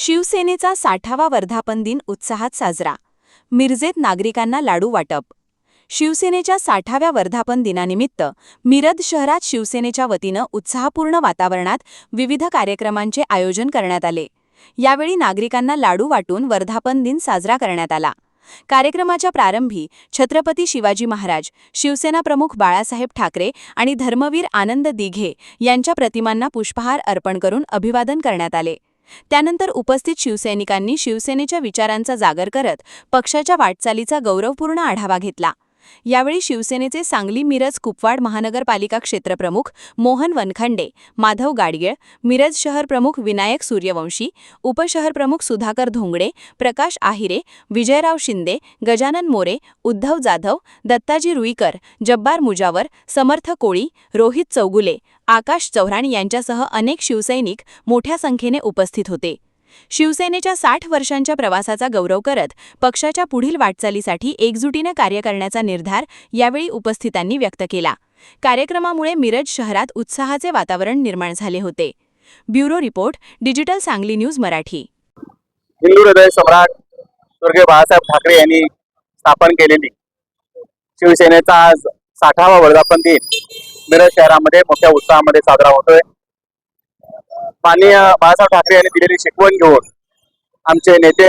शिवसेनेचा 60वा वर्धापन दिन उत्साहात साजरा. मिरजेत नागरिकांना लाडू वाटप. शिवसेनेच्या 60व्या वर्धापन दिनानिमित्त मिरज शहरात शिवसेनेच्या वतीनं उत्साहपूर्ण वातावरणात विविध कार्यक्रमांचे आयोजन करण्यात आले. यावेळी नागरिकांना लाडू वाटून वर्धापन दिन साजरा करण्यात आला. कार्यक्रमाच्या प्रारंभी छत्रपती शिवाजी महाराज, शिवसेना प्रमुख बाळासाहेब ठाकरे आणि धर्मवीर आनंद दिघे यांच्या प्रतिमांना पुष्पहार अर्पण करून अभिवादन करण्यात आले. त्यानंतर उपस्थित शिवसैनिकांनी शिवसेनेच्या विचारांचा जागर करत पक्षाच्या वाटचालीचा गौरवपूर्ण आढावा घेतला. यावेळी शिवसेनेचे सांगली मिरज कुपवाड महानगरपालिका क्षेत्रप्रमुख मोहन वनखंडे, माधव गाडगीळ, मिरज शहर प्रमुख विनायक सूर्यवंशी, उपशहरप्रमुख सुधाकर धोंगडे, प्रकाश आहिरे, विजयराव शिंदे, गजानन मोरे, उद्धव जाधव, दत्ताजी रुईकर, जब्बार मुजावर, समर्थ कोळी, रोहित चौगुले, आकाश चव्हाण यांच्यासह अनेक शिवसैनिक मोठ्या संख्येने उपस्थित होते. शिवसेनेच्या 60 वर्षांच्या प्रवासाचा गौरव करत पक्षाच्या पुढील वाटचालीसाठी एकजुटीने कार्य करण्याचा निर्धार यावेळी उपस्थितांनी व्यक्त केला. कार्यक्रमामुळे मिरज शहरात उत्साहाचे वातावरण निर्माण झाले होते. Bureau report, digital Sangli news Marathi. Hindu हृदय सम्राट स्वर्गीय बाळासाहेब ठाकरे यांनी स्थापन केलेली शिवसेनेचा आज 60वा वर्धापन दिन मिरज शहरामध्ये मोठ्या उत्साहामध्ये साजरा होतोय. माननीय बाळासाहेब ठाकरे यांनी दिलेली शिकवण घेऊन आमचे नेते,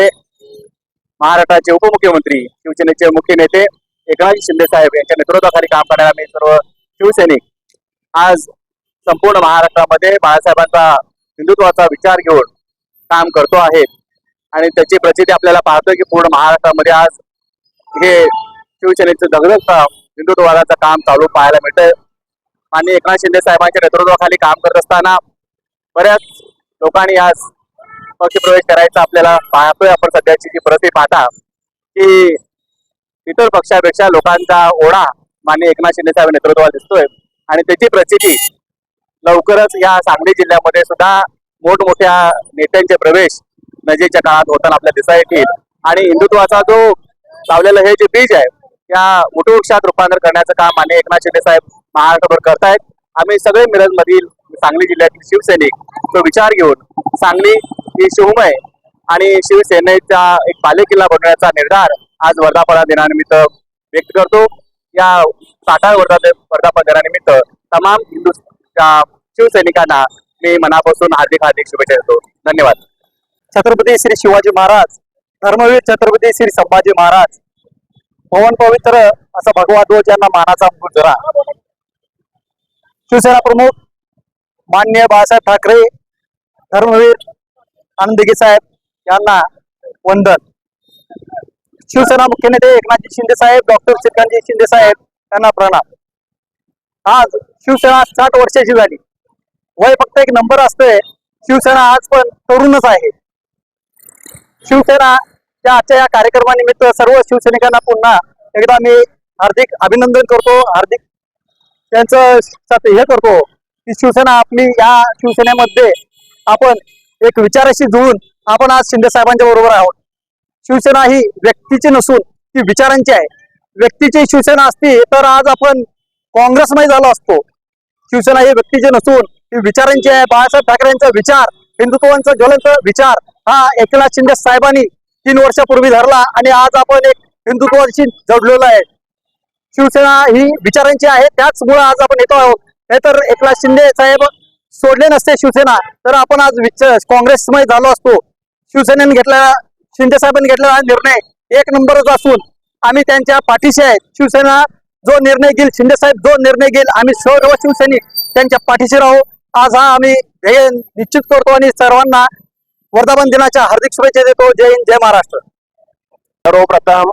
महाराष्ट्राचे उपमुख्यमंत्री, शिवसेनेचे मुख्य नेते एकनाथ शिंदे साहेब यांच्या नेतृत्वाखाली काम करणारे आम्ही सर्व शिवसैनिक आज संपूर्ण महाराष्ट्रामध्ये बाळासाहेबांचा हिंदुत्वाचा विचार घेऊन काम करतो आहेत. आणि त्याची प्रचिती आपल्याला पाहतोय की पूर्ण महाराष्ट्रामध्ये आज हे शिवसेनेचं दगदगतं हिंदुत्ववादाचं काम चालू पाहायला मिळतंय. माननीय एकनाथ शिंदे साहेबांच्या नेतृत्वाखाली काम करत असताना बऱ्याच लोकांनी आज पक्षप्रवेश करायचा आपल्याला पाहतोय. आपण सध्याची जी परिस्थिती पाहता की इतर पक्षापेक्षा लोकांचा ओढा माननीय एकनाथ शिंदे साहेब नेतृत्वात दिसतोय आणि त्याची प्रचिती लवकरच या सांगली जिल्ह्यामध्ये सुद्धा मोठमोठ्या नेत्यांचे प्रवेश नजीकच्या काळात होताना आपल्याला दिसा येतील. आणि हिंदुत्वाचा जो लावलेलं हे जे बीज आहे त्या वटवृक्षात रूपांतर करण्याचं काम माननीय एकनाथ शिंदे साहेब महाराष्ट्रभर करतायत. आम्ही सगळे मिरज मधील सांगली जिल्ह्यातील शिवसैनिक तो विचार घेऊन सांगली ही शिवमय आणि शिवसेनेचा एक बालेकिल्ला बनवण्याचा निर्धार आज वर्धापन दिनानिमित्त व्यक्त करतो. या 60व्या वर्धापन दिनानिमित्त तमाम हिंदू शिवसैनिकांना मी मनापासून हार्दिक शुभेच्छा देतो. धन्यवाद. छत्रपती श्री शिवाजी महाराज, धर्मवीर छत्रपती श्री संभाजी महाराज, पवन पवित्र असा भगवा ध्वज यांना मानाचा मुजरा. शिवसेना प्रमुख माननीय बाळासाहेब ठाकरे, धर्मवीर आनंद दिघे साहेब यांना वंदन. शिवसेना मुख्य नेते एकनाथ शिंदे साहेब, डॉक्टर श्रीकांत शिंदे साहेब यांना प्रणाम. आज शिवसेना 60 वर्षाची झाली. वय फक्त एक नंबर असतोय. शिवसेना आज पण तरुणच आहे. शिवसेना आजच्या या कार्यक्रमानिमित्त सर्व शिवसैनिकांना पुन्हा एकदा मी हार्दिक अभिनंदन करतो. हार्दिक त्यांचं हे करतो की शिवसेना आपली, या शिवसेनेमध्ये आपण एक विचाराशी जुळून आपण आज शिंदे साहेबांच्या बरोबर आहोत. शिवसेना ही व्यक्तीची नसून ती विचारांची आहे. व्यक्तीची शिवसेना असती तर आज आपण काँग्रेसमध्ये झालो असतो. शिवसेना ही व्यक्तीची नसून ती विचारांची आहे. बाळासाहेब ठाकरे यांचा विचार, हिंदुत्वाचा ज्वलंत विचार हा एकनाथ शिंदे साहेबांनी 3 वर्षापूर्वी धरला आणि आज आपण एक हिंदुत्वाशी जोडलेलो आहे. शिवसेना ही विचारांची आहे, त्याचमुळे आज आपण येतो आहोत. नाहीतर एकनाथ शिंदे साहेब सोडले नसते शिवसेना तर आपण आज काँग्रेसमध्ये झालो असतो. शिवसेनेने घेतलेला, शिंदे साहेबांनी घेतलेला निर्णय एक नंबरच असून आम्ही त्यांच्या पाठीशी आहेत. शिवसेना जो निर्णय घेईल, शिंदे साहेब जो निर्णय घेईल, आम्ही सर्व शिवसैनिक त्यांच्या पाठीशी राहू. आज हा आम्ही ध्येय निश्चित करतो आणि सर्वांना वर्धापन दिनाच्या हार्दिक शुभेच्छा देतो. जय हिंद, जय महाराष्ट्र. सर्वप्रथम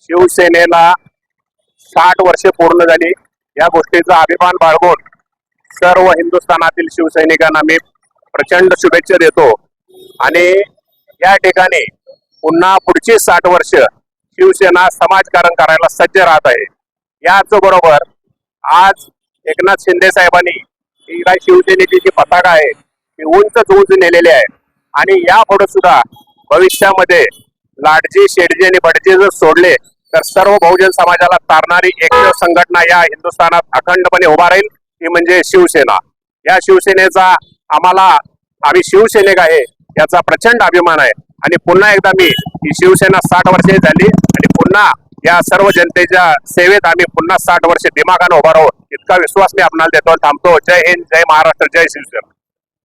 शिवसेनेला 60 वर्षे पूर्ण झाली. या गोष्टीचा अभिमान बाळगून सर्व हिंदुस्थानातील शिवसैनिकांना मी प्रचंड शुभेच्छा देतो. आणि या ठिकाणी पुन्हा पुढची 60 वर्ष शिवसेना समाजकारण करायला सज्ज राहत आहे. याच बरोबर आज एकनाथ शिंदे साहेबांनी ही शिवसेनेची जी पताका आहे ती उंच नेलेली आहे. आणि यापुढे सुद्धा भविष्यामध्ये लाडजी, शेडजी आणि भटजी जर सोडले तर सर्व बहुजन समाजाला तारणारी एकमेव संघटना या हिंदुस्थानात अखंडपणे उभा राहील, ती म्हणजे शिवसेना. या शिवसेनेचा आम्ही शिवसैनिक आहे याचा प्रचंड अभिमान आहे. आणि पुन्हा एकदा मी ही शिवसेना 60 वर्षे झाली आणि पुन्हा या सर्व जनतेच्या सेवेत आम्ही पुन्हा 60 वर्षे दिमागानं उभा राहू इतका विश्वास मी आपणाला देतो. थांबतो. जय हिंद, जय महाराष्ट्र, जय शिवसेना.